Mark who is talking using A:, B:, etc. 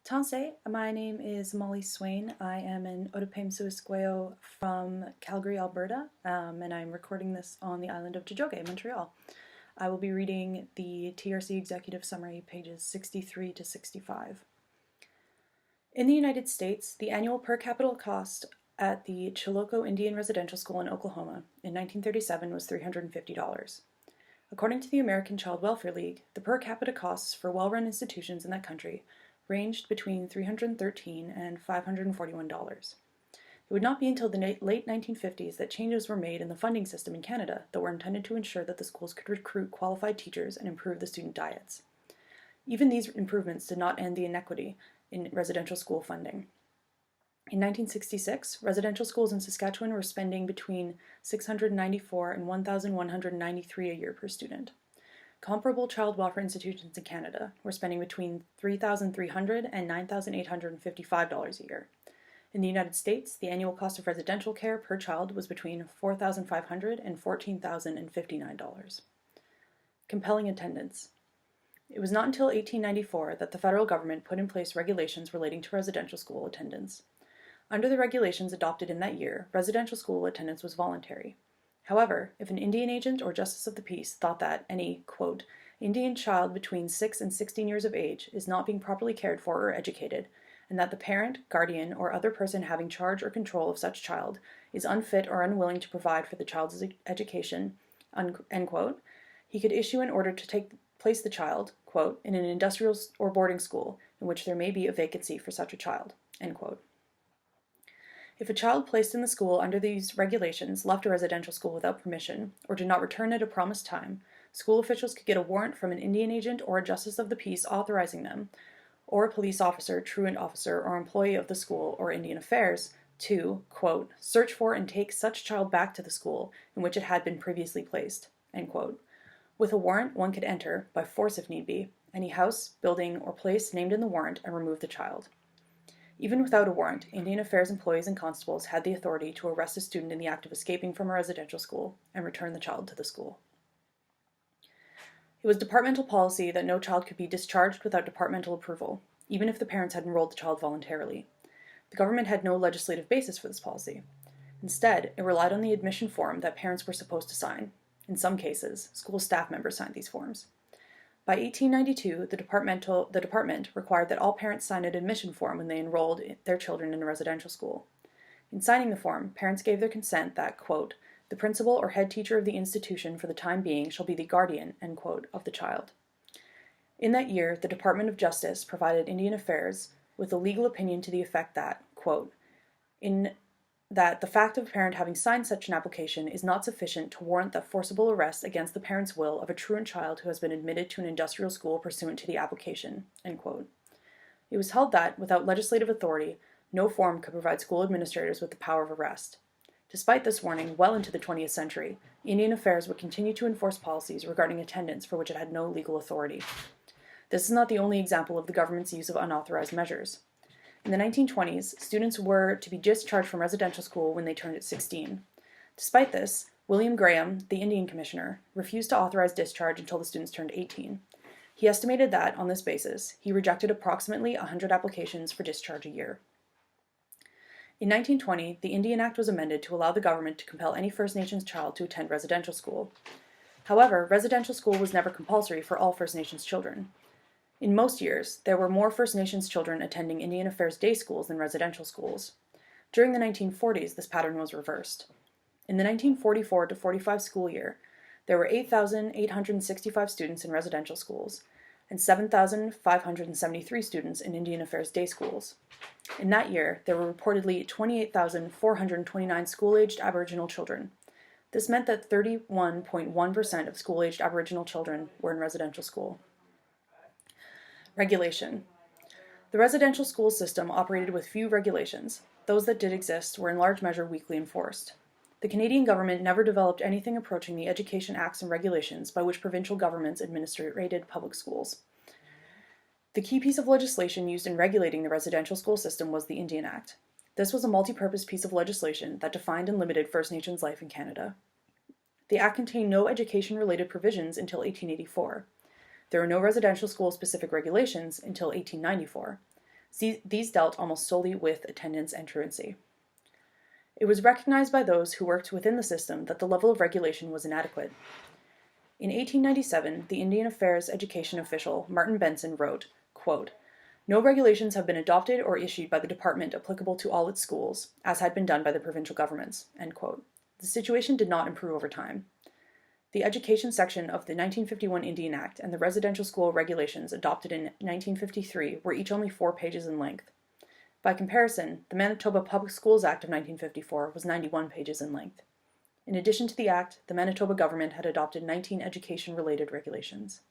A: Tanse, my name is Molly Swain. I am an Otipemsuisqueo from Calgary, Alberta, and I'm recording this on the island of Tiohtià:ke, Montreal. I will be reading the TRC Executive Summary, pages 63 to 65. In the United States, the annual per capita cost at the Chilocco Indian Residential School in Oklahoma in 1937 was $350. According to the American Child Welfare League, the per capita costs for well-run institutions in that country ranged between $313 and $541. It would not be until the late 1950s that changes were made in the funding system in Canada that were intended to ensure that the schools could recruit qualified teachers and improve the student diets. Even these improvements did not end the inequity in residential school funding. In 1966, residential schools in Saskatchewan were spending between $694 and $1,193 a year per student. Comparable child welfare institutions in Canada were spending between $3,300 and $9,855 a year. In the United States, the annual cost of residential care per child was between $4,500 and $14,059. Compelling attendance. It was not until 1894 that the federal government put in place regulations relating to residential school attendance. Under the regulations adopted in that year, residential school attendance was voluntary. However, if an Indian agent or justice of the peace thought that any, quote, Indian child between 6 and 16 years of age is not being properly cared for or educated, and that the parent, guardian, or other person having charge or control of such child is unfit or unwilling to provide for the child's education, end quote, he could issue an order to place the child, quote, in an industrial or boarding school in which there may be a vacancy for such a child, end quote. If a child placed in the school under these regulations left a residential school without permission, or did not return at a promised time, school officials could get a warrant from an Indian agent or a justice of the peace authorizing them, or a police officer, truant officer, or employee of the school or Indian Affairs to, quote, search for and take such child back to the school in which it had been previously placed, end quote. With a warrant, one could enter, by force if need be, any house, building, or place named in the warrant and remove the child. Even without a warrant, Indian Affairs employees and constables had the authority to arrest a student in the act of escaping from a residential school and return the child to the school. It was departmental policy that no child could be discharged without departmental approval, even if the parents had enrolled the child voluntarily. The government had no legislative basis for this policy. Instead, it relied on the admission form that parents were supposed to sign. In some cases, school staff members signed these forms. By 1892, the department required that all parents sign an admission form when they enrolled their children in a residential school. In signing the form, parents gave their consent that, quote, the principal or head teacher of the institution for the time being shall be the guardian, end quote, of the child. In that year, the Department of Justice provided Indian Affairs with a legal opinion to the effect that, quote, that the fact of a parent having signed such an application is not sufficient to warrant the forcible arrest against the parent's will of a truant child who has been admitted to an industrial school pursuant to the application, end quote. It was held that, without legislative authority, no form could provide school administrators with the power of arrest. Despite this warning, well into the 20th century, Indian Affairs would continue to enforce policies regarding attendance for which it had no legal authority. This is not the only example of the government's use of unauthorized measures. In the 1920s, students were to be discharged from residential school when they turned 16. Despite this, William Graham, the Indian Commissioner, refused to authorize discharge until the students turned 18. He estimated that, on this basis, he rejected approximately 100 applications for discharge a year. In 1920, the Indian Act was amended to allow the government to compel any First Nations child to attend residential school. However, residential school was never compulsory for all First Nations children. In most years, there were more First Nations children attending Indian Affairs day schools than residential schools. During the 1940s, this pattern was reversed. In the 1944 to 45 school year, there were 8,865 students in residential schools and 7,573 students in Indian Affairs day schools. In that year, there were reportedly 28,429 school-aged Aboriginal children. This meant that 31.1% of school-aged Aboriginal children were in residential school. Regulation. The residential school system operated with few regulations. Those that did exist were in large measure weakly enforced. The Canadian government never developed anything approaching the Education Acts and regulations by which provincial governments administrated public schools. The key piece of legislation used in regulating the residential school system was the Indian Act. This was a multi-purpose piece of legislation that defined and limited First Nations life in Canada. The Act contained no education-related provisions until 1884. There were no residential school-specific regulations until 1894. These dealt almost solely with attendance and truancy. It was recognized by those who worked within the system that the level of regulation was inadequate. In 1897, the Indian Affairs Education official, Martin Benson, wrote, quote, "No regulations have been adopted or issued by the department applicable to all its schools, as had been done by the provincial governments." End quote. The situation did not improve over time. The education section of the 1951 Indian Act and the residential school regulations adopted in 1953 were each only 4 pages in length. By comparison, the Manitoba Public Schools Act of 1954 was 91 pages in length. In addition to the Act, the Manitoba government had adopted 19 education-related regulations.